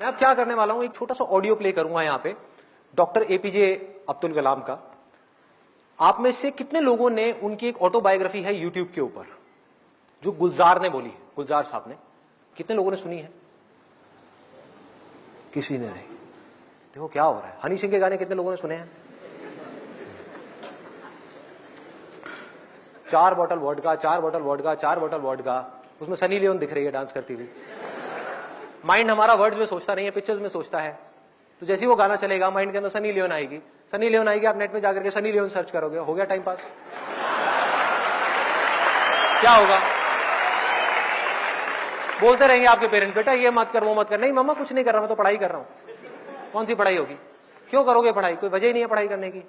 मैं अब क्या करने वाला हूं, एक छोटा सा ऑडियो प्ले करूंगा यहां पे डॉक्टर एपीजे अब्दुल कलाम का। आप में से कितने लोगों ने, उनकी एक ऑटोबायोग्राफी है यूट्यूब के ऊपर जो गुलजार ने बोली, गुलजार साहब ने, कितने लोगों ने सुनी है? किसी ने नहीं। देखो क्या हो रहा है। हनी सिंह के गाने कितने लोगों ने सुने हैं? 4 bottle vodka, 4 bottle vodka, 4 bottle vodka. उसमें सनी लियोन दिख रही है डांस करती हुई। माइंड हमारा वर्ड्स में सोचता नहीं है, पिक्चर्स में सोचता है। तो जैसे ही वो गाना चलेगा माइंड के अंदर सनी लियोन आएगी। सनी लियोन आएगी, आप नेट में जाकर के सनी लियोन सर्च करोगे, हो गया टाइम पास। क्या होगा? बोलते रहेंगे आपके पेरेंट्स, बेटा ये मत कर, वो मत कर। नहीं मम्मा कुछ नहीं कर रहा, मैं तो पढ़ाई कर रहा हूं। कौन सी पढ़ाई होगी? क्यों करोगे पढ़ाई? कोई वजह ही नहीं है पढ़ाई करने की।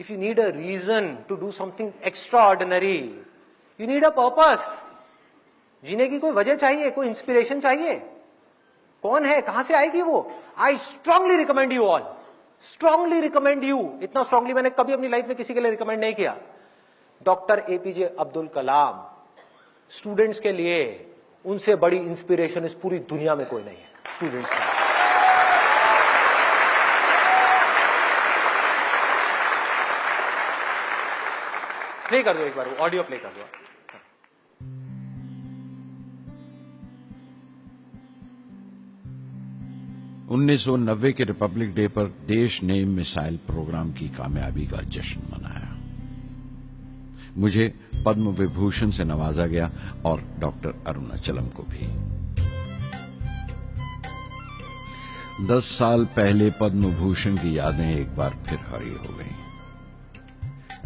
If you need a reason to do something extraordinary, you need a purpose. जीने की कोई वजह चाहिए, कोई इंस्पिरेशन चाहिए। कौन है, कहां से आएगी वो? I strongly recommend you all, strongly recommend you. इतना स्ट्रांगली मैंने कभी अपनी लाइफ में किसी के लिए रिकमेंड नहीं किया। Doctor APJ Abdul Kalam. Students के लिए उनसे बड़ी इंस्पिरेशन इस पूरी दुनिया में कोई नहीं है। स्टूडेंट्स के लिए प्ले कर दो एक बार, ऑडियो प्ले कर दो। 1990 के रिपब्लिक डे पर देश ने मिसाइल प्रोग्राम की कामयाबी का जश्न मनाया। मुझे पद्म विभूषण से नवाजा गया और डॉक्टर अरुणाचलम को भी। 10 साल पहले पद्म भूषण की यादें एक बार फिर हरी हो गईं।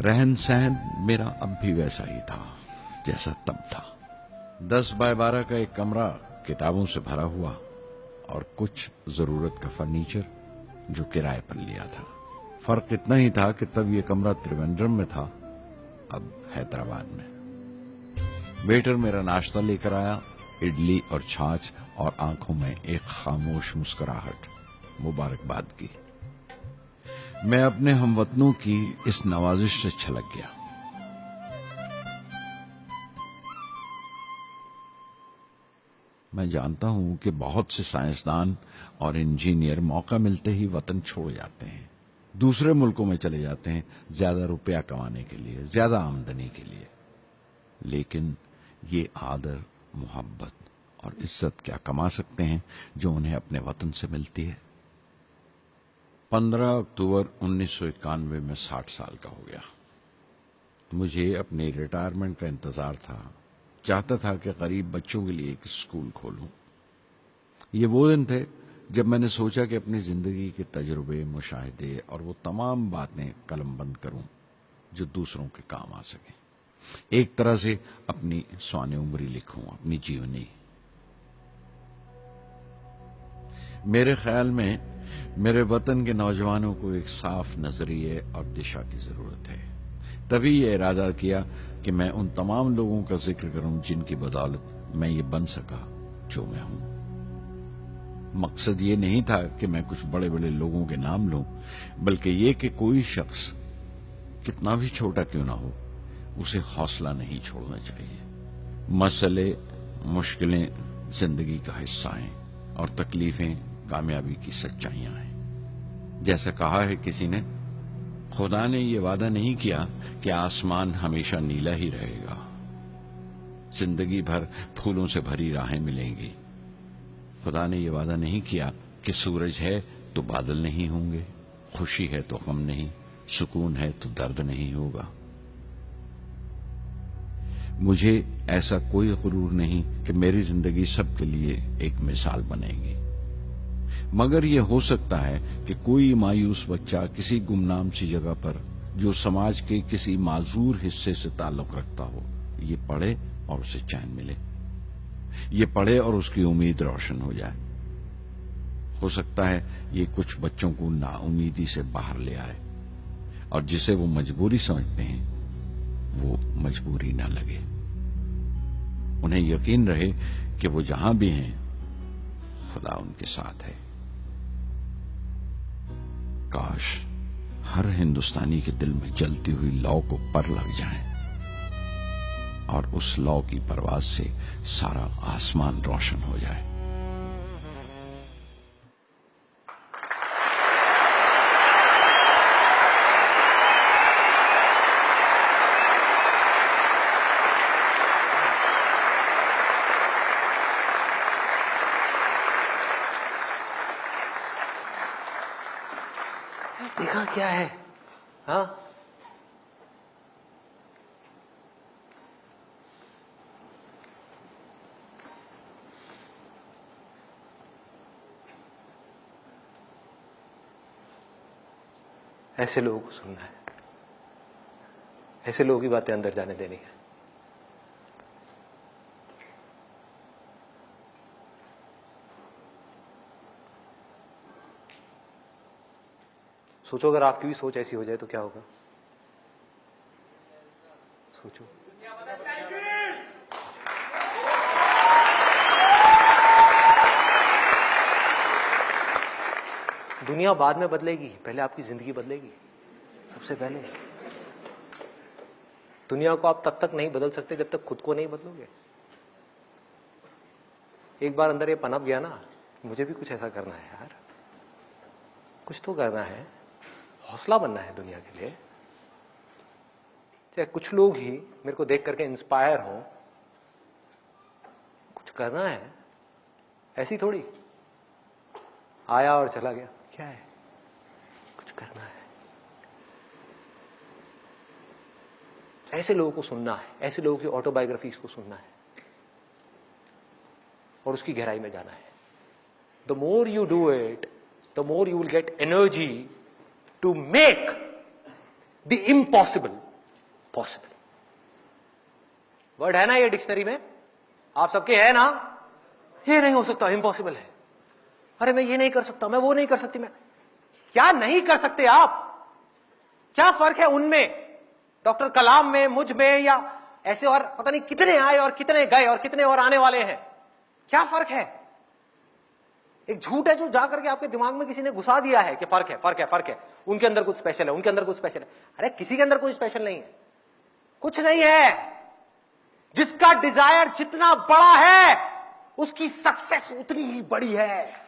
रहन सहन मेरा अब भी वैसा ही था जैसा तब था। 10 बाय 12 का एक कमरा किताबों से भरा हुआ और कुछ जरूरत का फर्नीचर जो किराए पर लिया था। फर्क इतना ही था कि तब यह कमरा त्रिवेंद्रम में था, अब हैदराबाद में। वेटर मेरा नाश्ता लेकर आया, इडली और छाछ, और आंखों में एक खामोश मुस्कुराहट मुबारकबाद की। मैं अपने हमवतनों की इस नवाजिश से छलक गया। मैं जानता हूं कि बहुत से साइंसदान और इंजीनियर मौका मिलते ही वतन छोड़ जाते हैं, दूसरे मुल्कों में चले जाते हैं ज्यादा रुपया कमाने के लिए, ज्यादा आमदनी के लिए। लेकिन ये आदर, मोहब्बत और इज्जत क्या कमा सकते हैं जो उन्हें अपने वतन से मिलती है। 15 अक्टूबर 1991 में 60 साल का हो गया। मुझे अपनी रिटायरमेंट का इंतजार था। चाहता था कि गरीब बच्चों के लिए एक स्कूल खोलूं। ये वो दिन थे जब मैंने सोचा कि अपनी जिंदगी के तजुर्बे, मुशाहिदे और वो तमाम बातें कलमबंद करूं जो दूसरों के काम आ सके। एक तरह से अपनी स्वाने उम्री लिखूं, अपनी जीवनी। मेरे ख्याल में मेरे वतन के नौजवानों को एक साफ नजरिए और दिशा की जरूरत है। तभी ये इरादा किया कि मैं उन तमाम लोगों का जिक्र करूं जिनकी बदौलत मैं ये बन सका जो मैं हूं। मकसद ये नहीं था कि मैं कुछ बड़े बड़े लोगों के नाम लूं, बल्कि ये कि कोई शख्स कितना भी छोटा क्यों ना हो, उसे हौसला नहीं छोड़ना चाहिए। मसले, मुश्किलें जिंदगी का हिस्सा हैं और तकलीफें कामयाबी की सच्चाइयां हैं। जैसा कहा है किसी ने, खुदा ने यह वादा नहीं किया कि आसमान हमेशा नीला ही रहेगा, जिंदगी भर फूलों से भरी राहें मिलेंगी। खुदा ने यह वादा नहीं किया कि सूरज है तो बादल नहीं होंगे, खुशी है तो गम नहीं, सुकून है तो दर्द नहीं होगा। मुझे ऐसा कोई गुरूर नहीं कि मेरी जिंदगी सबके लिए एक मिसाल बनेगी, मगर यह हो सकता है कि कोई मायूस बच्चा किसी गुमनाम सी जगह पर जो समाज के किसी माजूर हिस्से से ताल्लुक रखता हो, ये पढ़े और उसे चैन मिले। ये पढ़े और उसकी उम्मीद रोशन हो जाए। हो सकता है ये कुछ बच्चों को नाउमीदी से बाहर ले आए और जिसे वो मजबूरी समझते हैं वो मजबूरी ना लगे। उन्हें यकीन रहे कि वो जहां भी हैं खुदा उनके साथ है। काश हर हिंदुस्तानी के दिल में जलती हुई लौ को पर लग जाए और उस लौ की परवाज से सारा आसमान रोशन हो जाए। देखा क्या है? हाँ, ऐसे लोगों को सुनना है, ऐसे लोगों की बातें अंदर जाने देनी है। सोचो अगर आपकी भी सोच ऐसी हो जाए तो क्या होगा? सोचो। दुनिया बाद में बदलेगी, पहले आपकी जिंदगी बदलेगी। सबसे पहले दुनिया को आप तब तक नहीं बदल सकते जब तक खुद को नहीं बदलोगे। एक बार अंदर ये पनप गया ना, मुझे भी कुछ ऐसा करना है यार, कुछ तो करना है, हौसला बनना है दुनिया के लिए। चाहे कुछ लोग ही मेरे को देख करके इंस्पायर हो, कुछ करना है। ऐसी थोड़ी आया और चला गया, क्या है? कुछ करना है। ऐसे लोगों को सुनना है, ऐसे लोगों की ऑटोबायोग्राफीज को सुनना है और उसकी गहराई में जाना है। The more you do it, the more you will get energy to make the impossible possible. Word है ना ये डिक्शनरी में, आप सबके है ना? ये नहीं हो सकता, इम्पॉसिबल है। अरे मैं ये नहीं कर सकता, मैं वो नहीं कर सकती। मैं क्या नहीं कर सकते आप? क्या फर्क है उनमें, डॉक्टर कलाम में, मुझ में, या ऐसे और पता नहीं कितने आए और कितने गए और कितने और आने वाले हैं? क्या फर्क है? एक झूठ है जो जाकर के आपके दिमाग में किसी ने घुसा दिया है कि फर्क है, फर्क है, फर्क है, उनके अंदर कुछ स्पेशल है, उनके अंदर कुछ स्पेशल है। अरे किसी के अंदर कोई स्पेशल नहीं है, कुछ नहीं है। जिसका डिजायर जितना बड़ा है उसकी सक्सेस उतनी ही बड़ी है।